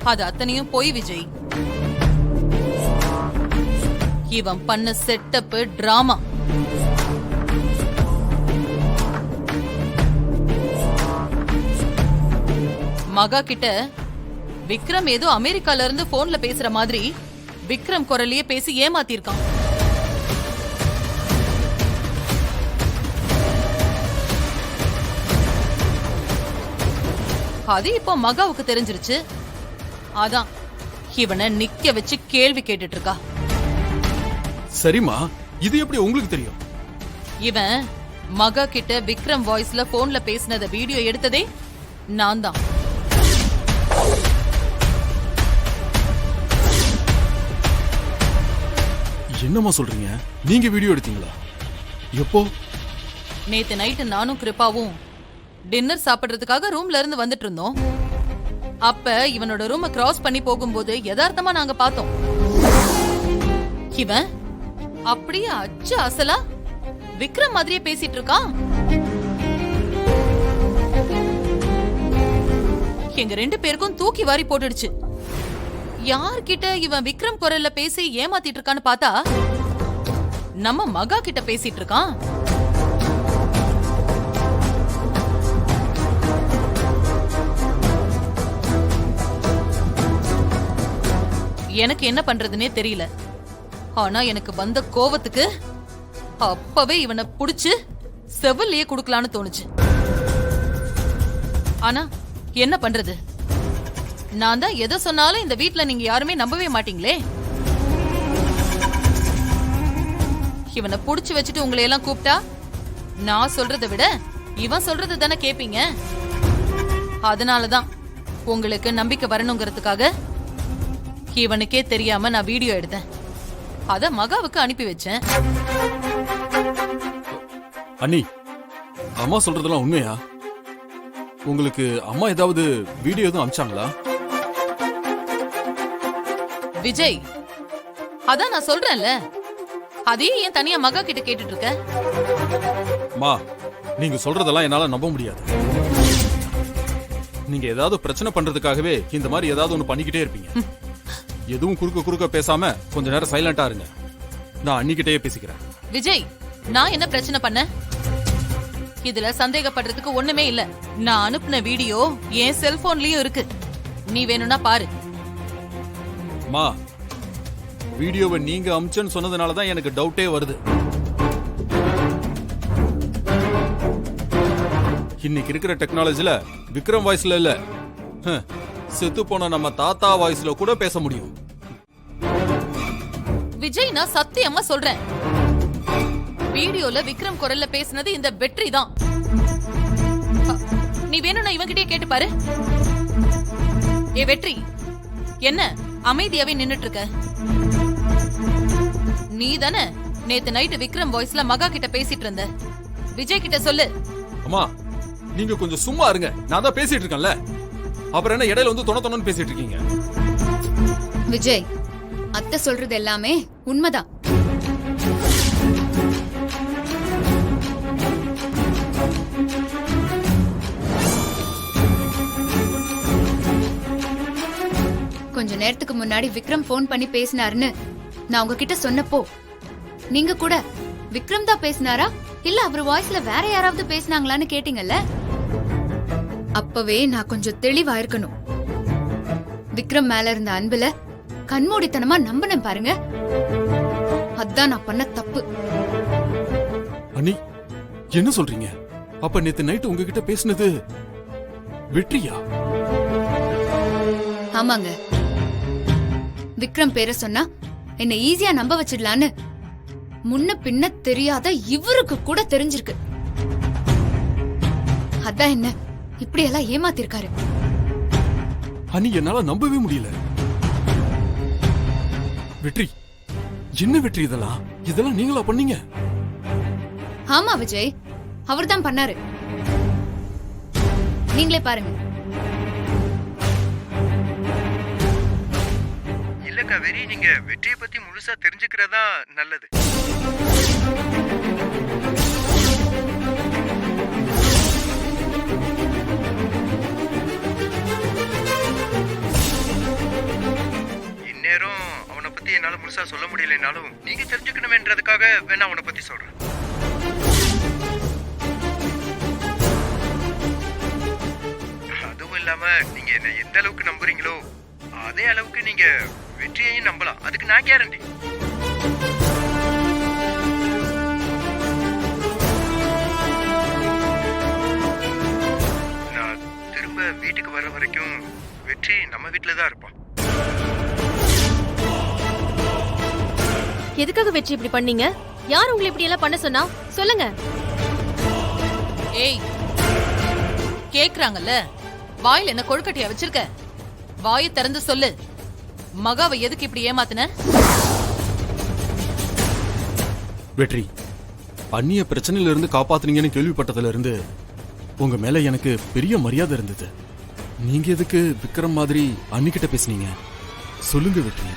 அது அத்தனையும் போய் விஜய். இவன் பண்ண செட்டப் டிராமா. மகா கிட்ட விக்ரம் ஏதோ அமெரிக்கால இருந்து போன்ல பேசுற மாதிரி விக்ரம் குரலையே பேசி ஏமாத்திருக்கான். அது இப்போ மகாவுக்கு தெரிஞ்சிருச்சு. அதான் இவனை நிக்க வச்சு கேள்வி கேட்டுட்டு இருக்கா. சரிமா, இது எப்படி உங்களுக்கு தெரியும்? இவன் மகா கிட்ட விக்ரம் வாய்ஸ்ல போன்ல பேசினத வீடியோ எடுத்ததே நான் தான். என்னமா சொல்றீங்க? நீங்க வீடியோ எடுத்தீங்களா? எப்போ? நேத்து நைட்டு நானும் கிருப்பாவும் டின்னர் சாப்பிடுறதுக்காக ரூம்ல இருந்து வந்துட்டு இருந்தோம். அப்ப இவனோட ரூமை கிராஸ் பண்ணி போகும்போது யதார்த்தமா நாங்க பார்த்தோம். இவன் அப்படியே அச்சு அசலா விக்ரம் மாதிரியே பேசிட்டு இருக்கான். எங்க 2 பேருக்கும் தூக்கி வாரி போட்டுடுச்சு. யார்கிட்ட இவன் விக்ரம் குரல்ல பேசி ஏமாத்திட்டு இருக்கான்னு பார்த்தா நம்ம மகா கிட்ட பேசிட்டு இருக்கான். எனக்கு என்ன பண்றதுன்னே தெரியல. ஆனா எனக்கு வந்த கோவத்துக்கு அப்பவே இவனை புடிச்சு செவிலியே குடுக்கலான்னு தோணுச்சு. ஆனா என்ன பண்றது? நான் தான் எதை சொன்னாலும் இந்த வீட்ல நீங்க யாருமே நம்பவே மாட்டீங்களே. இவனை புடிச்சு வச்சுட்டு உங்களை எல்லாம் கூப்பிட்டா நான் சொல்றதை விட இவன் சொல்றது தானே கேப்பீங்க. அதனாலதான் உங்களுக்கு நம்பிக்கை வரணுங்கிறதுக்காக இவனுக்கே தெரியாம நான் வீடியோ எடுத்தேன். அத மகாவுக்கு அனுப்பி வச்சேன். அண்ணி, அம்மா சொல்றதெல்லாம் உண்மையா? உங்களுக்கு அம்மா ஏதாவது வீடியோ எதுவும் அனுப்பிச்சாங்களா? விஜய், அதான் நான் சொல்றேன்ல, அதையே ஏன் தனியா மகா கிட்ட கேட்டுட்டு இருக்க? மா, நீங்க சொல்றதெல்லாம் என்னால நம்ப முடியாது. நீங்க ஏதாவது பிரச்சனை பண்றதுக்காகவே இந்த மாதிரி ஏதாவது ஒண்ணு பண்ணிக்கிட்டே இருப்பீங்க. எதுவும் குறுக்க பேசாம கொஞ்ச நேரம் சைலண்டா இருங்க. நான் அன்னிக்கிட்டே பேசிக்கிறேன். விஜய், நான் என்ன பிரச்சனை பண்ண? இதுல சந்தேகப்படுறதுக்கு ஒண்ணுமே இல்ல. நான் அனுப்புன வீடியோ என் செல்போன்லயும் இருக்கு. நீ வேணும்னா பாரு. மா, வீடியோவை நீங்க அமிச்சன்னு சொன்னதுனாலதான் எனக்கு டவுட்டே வருது. இன்னைக்கு இருக்கிற டெக்னாலஜில விக்ரம் வாய்ஸ்ல இல்ல, செத்து போன நம்ம தாத்தா வாய்ஸ்ல கூட பேச முடியும். விஜய், நான் சத்தியமா சொல்றேன், வீடியோல விக்ரம் குரல்ல பேசினது இந்த வெற்றி தான். நீ வேணும்னா இவன்கிட்டயே கேட்டு பாரு. ஏ வெற்றி, என்ன அமைதியாவே நின்னுட்டு இருக்க? நீ தானே நேத்து நைட்டு விக்ரம் வாய்ஸ்ல மகா கிட்ட பேசிட்டு இருந்த. விஜய் கிட்ட சொல்லு. அம்மா, நீங்க கொஞ்சம் சும்மா இருங்க. நான் தான் பேசிட்டு இருக்கேன்ல, அப்புறம் என்ன இடையில வந்து தொண பேசிட்டு இருக்கீங்க? விஜய், அத்தை சொல்றது எல்லாமே உண்மைதான். கொஞ்ச நேரத்துக்கு முன்னாடி விக்ரம் போன் பண்ணி பேசினாருன்னு நான் உங்ககிட்ட சொன்னப்போ நீங்க கூட விக்ரம் தான் பேசினாரா இல்ல அவர் வாய்ஸ்ல வேற யாராவது பேசினாங்களான்னு கேட்டீங்கல்ல. அப்பவே நான் கொஞ்சம் தெளிவா இருக்கணும். விக்ரம் மேல இருந்த அன்புல கண்மூடித்தனமா நம்பினேன் பாருங்க. அதான் நான் பண்ண தப்பு. அண்ணி, என்ன சொல்றீங்க? அப்ப நேத்து நைட்டு உங்ககிட்ட பேசினது வெற்றியா? ஆமாங்க. விக்ரம் பேரை சொன்னா என்ன ஈஸியா நம்ப வச்சிடலான்னு முன்ன பின்ன தெரியாத இவருக்கு கூட தெரிஞ்சிருக்கு. அதான் என்ன இப்படி எல்லாம் ஏமாத்திருக்காரு. அண்ணி, என்னால நம்பவே முடியல. வெற்றி, என்ன வெற்றி இதெல்லாம் நீங்களா பண்ணீங்க? ஆமா விஜய், அவர்தான் பண்ணாரு. நீங்களே பாருங்க. இல்ல காவேரி, நீங்க வெற்றியை பத்தி முழுசா தெரிஞ்சுக்கிறதா நல்லது. முழுசா சொல்ல முடியலைனாலும் நீங்க தெரிஞ்சுக்கணுமேன்றதுக்காக வேணா உன்னை பத்தி சொல்றேன். அதுவும் இல்லாம நீங்க என்ன எந்த அளவுக்கு நம்புறீங்களோ அதே அளவுக்கு நீங்க வெற்றியையும் நம்பலாம். அதுக்கு நான் கேரண்டி. நான் திரும்ப வீட்டுக்கு வர்ற வரைக்கும் வெற்றி நம்ம வீட்டுல தான் இருப்பான். எதுக்காக வெற்றி இப்படி பண்ணீங்க? யார் உங்களை இப்படி எல்லாம் பண்ண சொன்னா சொல்லுங்க. ஏய், கேக்குறாங்கல்ல, வாயில என்ன கொழுக்கட்டையா வச்சிருக்க? வாயை திறந்து சொல்லு, மகாவை எதுக்கு இப்படி ஏமாத்துன? வெற்றி, அந்நிய பிரச்சனையில இருந்து காப்பாத்துனீங்கன்னு கேள்விப்பட்டதுல இருந்து உங்க மேல எனக்கு பெரிய மரியாதை இருந்தது. நீங்க எதுக்கு விக்ரம் மாதிரி அன்னிக்கிட்ட பேசுனீங்க? சொல்லுங்க வெற்றி.